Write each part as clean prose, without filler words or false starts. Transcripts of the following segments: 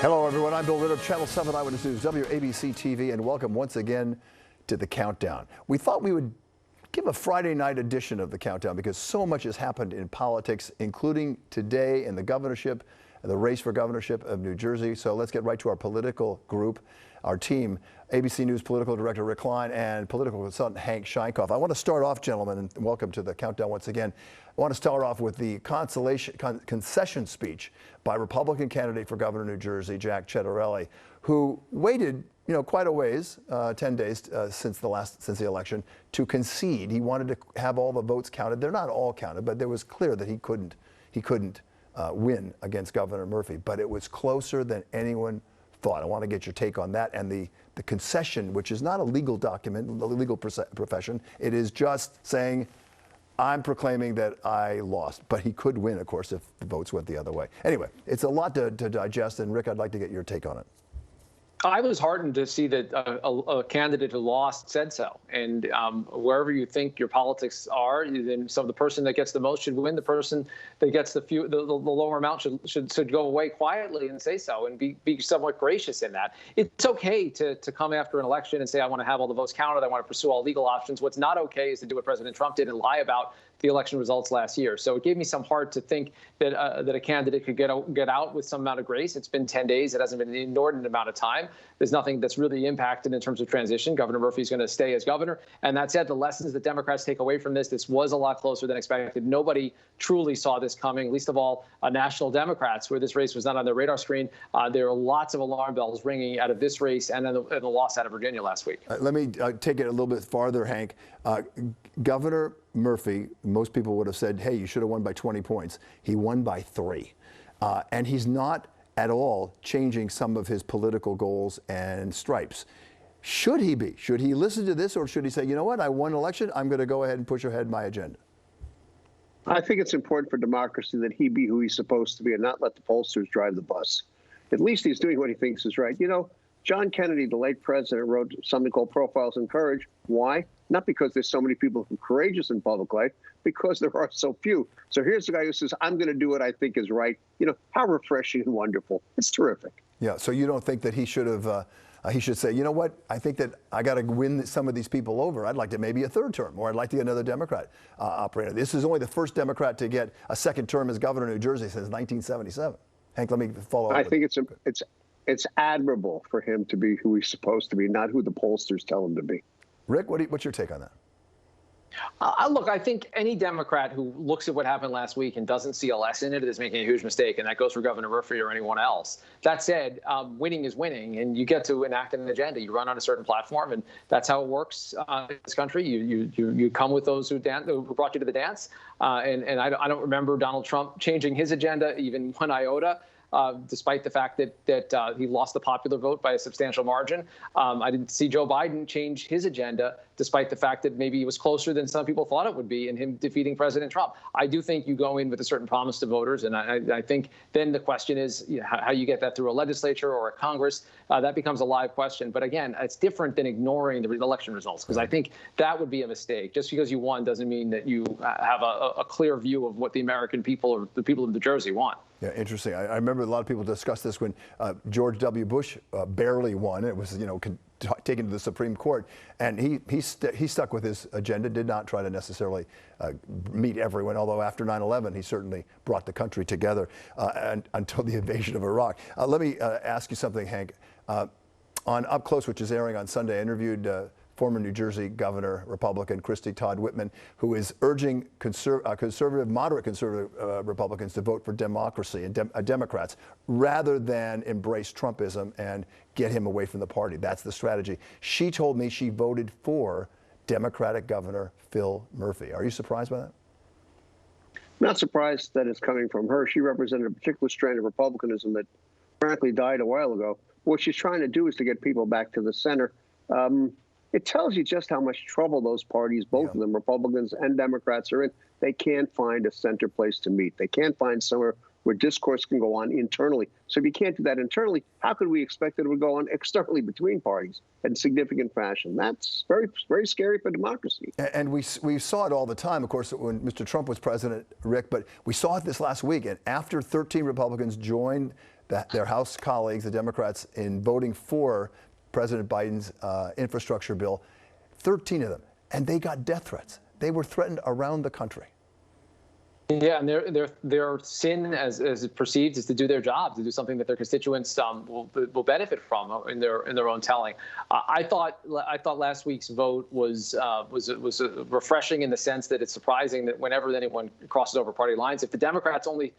Hello, everyone. I'm Bill Ritter, Channel 7 Eyewitness News, WABC TV, and welcome once again to the Countdown. We thought we would give a Friday night edition of the Countdown because so much has happened in politics, including today in the governorship, the race for governorship of New Jersey. So let's get right to our political group, our team, ABC News political director Rick Klein and political consultant Hank Scheinkoff. I want to start off, gentlemen, and welcome to the Countdown once again. I want to start off with the concession speech by Republican candidate for governor of New Jersey, Jack Ciattarelli, who waited, quite a ways, 10 days since the election, to concede. He wanted to have all the votes counted. They're not all counted, but it was clear that he couldn't win against Governor Murphy. But it was closer than anyone thought. I want to get your take on that and the concession, which is not a legal document, the legal profession. It is just saying, I'm proclaiming that I lost, but he could win, of course, if the votes went the other way. Anyway, it's a lot to digest, and Rick, I'd like to get your take on it. I was heartened to see that a candidate who lost said so. And wherever you think your politics are, then the person that gets the most should win. The person that gets the lower amount should go away quietly and say so and be somewhat gracious in that. It's okay to come after an election and say, I want to have all the votes counted. I want to pursue all legal options. What's not okay is to do what President Trump did and lie about the election results last year. So it gave me some heart to think that a candidate could get out with some amount of grace. It's been 10 days. It hasn't been an inordinate amount of time. There's nothing that's really impacted in terms of transition. Governor Murphy's going to stay as governor. And that said, the lessons that Democrats take away from this was a lot closer than expected. Nobody truly saw this coming, least of all national Democrats, where this race was not on their radar screen. There are lots of alarm bells ringing out of this race and the loss out of Virginia last week. Let me take it a little bit farther, Hank. Governor Murphy, most people would have said, hey, you should have won by 20 points. He won by 3. And he's not at all changing some of his political goals and stripes. Should he be? Should he listen to this, or should he say, you know what, I won an election, I'm going to go ahead and push ahead my agenda? I think it's important for democracy that he be who he's supposed to be and not let the pollsters drive the bus. At least he's doing what he thinks is right. John Kennedy, the late president, wrote something called Profiles in Courage. Why? Not because there's so many people who are courageous in public life, because there are so few. So here's the guy who says, I'm going to do what I think is right. How refreshing and wonderful. It's terrific. Yeah, so you don't think that he should have, he should say, you know what, I think that I got to win some of these people over. I'd like to maybe a third term, or I'd like to get another Democrat operator. This is only the first Democrat to get a second term as governor of New Jersey since 1977. Hank, let me follow up. I think it's admirable for him to be who he's supposed to be, not who the pollsters tell him to be. Rick, what's your take on that? Look, I think any Democrat who looks at what happened last week and doesn't see a lesson in it is making a huge mistake, and that goes for Governor Murphy or anyone else. That said, winning is winning, and you get to enact an agenda. You run on a certain platform, and that's how it works in this country. You come with those who brought you to the dance, and I don't remember Donald Trump changing his agenda even one iota. Despite the fact that he lost the popular vote by a substantial margin. I didn't see Joe Biden change his agenda, despite the fact that maybe it was closer than some people thought it would be in him defeating President Trump. I do think you go in with a certain promise to voters, and I think then the question is how you get that through a legislature or a Congress. That becomes a live question. But again, it's different than ignoring the election results, because I think that would be a mistake. Just because you won doesn't mean that you have a clear view of what the American people or the people of New Jersey want. Yeah, interesting. I remember a lot of people discussed this when George W. Bush barely won. It was, taken to the Supreme Court, and he stuck with his agenda, did not try to necessarily meet everyone, although after 9/11, he certainly brought the country together and until the invasion of Iraq. Let me ask you something, Hank. On Up Close, which is airing on Sunday, I interviewed former New Jersey Governor, Republican Christie Todd Whitman, who is urging moderate conservative Republicans to vote for democracy and Democrats rather than embrace Trumpism and get him away from the party. That's the strategy. She told me she voted for Democratic Governor Phil Murphy. Are you surprised by that? Not surprised that it's coming from her. She represented a particular strain of Republicanism that frankly died a while ago. What she's trying to do is to get people back to the center. It tells you just how much trouble those parties, both of them, Republicans and Democrats, are in. They can't find a center place to meet. They can't find somewhere where discourse can go on internally. So if you can't do that internally, how could we expect that it would go on externally between parties in significant fashion? That's very, very scary for democracy. And we saw it all the time, of course, when Mr. Trump was president, Rick, but we saw it this last week. And after 13 Republicans joined their House colleagues, the Democrats, in voting for President Biden's infrastructure bill, 13 of them, and they got death threats. They were threatened around the country. Yeah, and their sin, as it proceeds, is to do their job, to do something that their constituents will benefit from in their own telling. I thought last week's vote was refreshing in the sense that it's surprising that whenever anyone crosses over party lines, if the Democrats only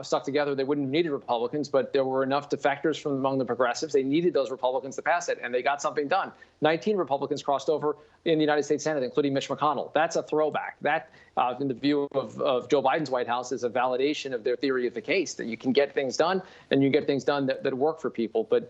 stuck together, they wouldn't have needed Republicans, but there were enough defectors from among the progressives. They needed those Republicans to pass it, and they got something done. 19 Republicans crossed over in the United States Senate, including Mitch McConnell. That's a throwback. That, in the view of Joe Biden's White House, is a validation of their theory of the case, that you can get things done, and you get things done that work for people. But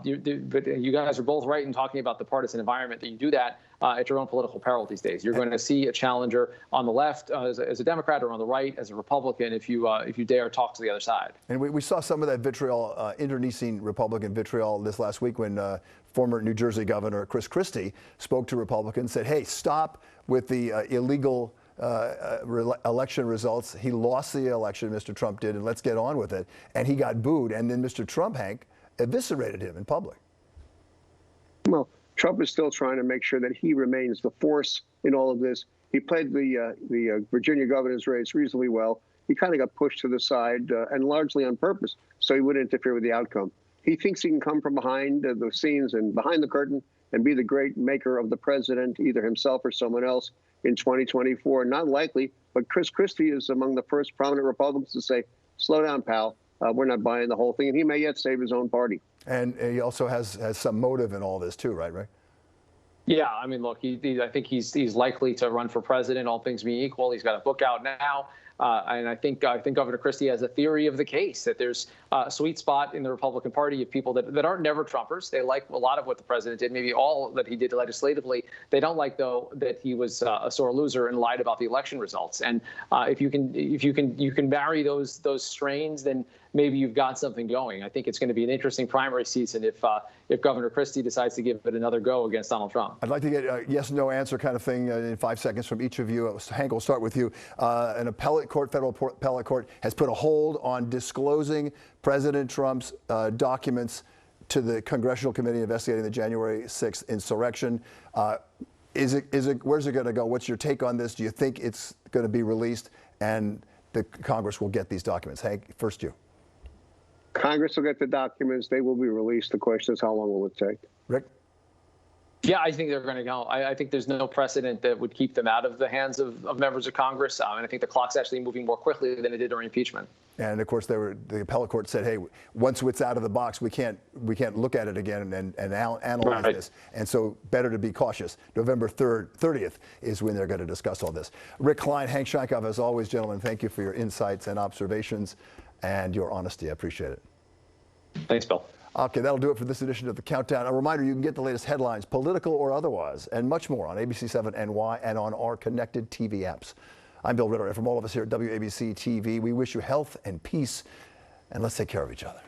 you guys are both right in talking about the partisan environment, that you do that at your own political peril these days. You're going to see a challenger on the left as a Democrat, or on the right as a Republican, if you dare talk to the other side. And we saw some of that vitriol, internecine Republican vitriol, this last week when former New Jersey Governor Chris Christie spoke to Republicans, said, hey, stop with the illegal election results. He lost the election, Mr. Trump did, and let's get on with it. And he got booed. And then Mr. Trump, Hank, eviscerated him in public. Well, Trump is still trying to make sure that he remains the force in all of this. He played the Virginia governor's race reasonably well. He kind of got pushed to the side, and largely on purpose, so he wouldn't interfere with the outcome. He thinks he can come from behind the scenes and behind the curtain and be the great maker of the president, either himself or someone else, in 2024. Not likely, but Chris Christie is among the first prominent Republicans to say, slow down, pal. We're not buying the whole thing. And he may yet save his own party. And he also has some motive in all this, too, right, Rick? Yeah, I mean, look, I think he's likely to run for president, all things being equal. He's got a book out now. And I think Governor Christie has a theory of the case, that there's a sweet spot in the Republican Party of people that aren't never Trumpers. They like a lot of what the president did, maybe all that he did legislatively. They don't like, though, that he was a sore loser and lied about the election results. And if you can marry those strains, then maybe you've got something going. I think it's going to be an interesting primary season if Governor Christie decides to give it another go against Donald Trump. I'd like to get a yes/no answer kind of thing in 5 seconds from each of you. Hank, we'll start with you. An federal appellate court has put a hold on disclosing President Trump's documents to the Congressional Committee investigating the January 6th insurrection. Where's it going to go? What's your take on this? Do you think it's going to be released and the Congress will get these documents? Hank, first you. Congress will get the documents. They will be released. The question is, how long will it take? Rick? Yeah, I think they're going to go. I think there's no precedent that would keep them out of the hands of members of Congress. And I think the clock's actually moving more quickly than it did during impeachment. And of course, the appellate court said, "Hey, once it's out of the box, we can't look at it again and analyze this." And so, better to be cautious. November 30th is when they're going to discuss all this. Rick Klein, Hank Shankov, as always, gentlemen, thank you for your insights and observations and your honesty. I appreciate it. Thanks, Bill. Okay, that'll do it for this edition of The Countdown. A reminder, you can get the latest headlines, political or otherwise, and much more on ABC7 NY and on our connected TV apps. I'm Bill Ritter, and from all of us here at WABC TV, we wish you health and peace, and let's take care of each other.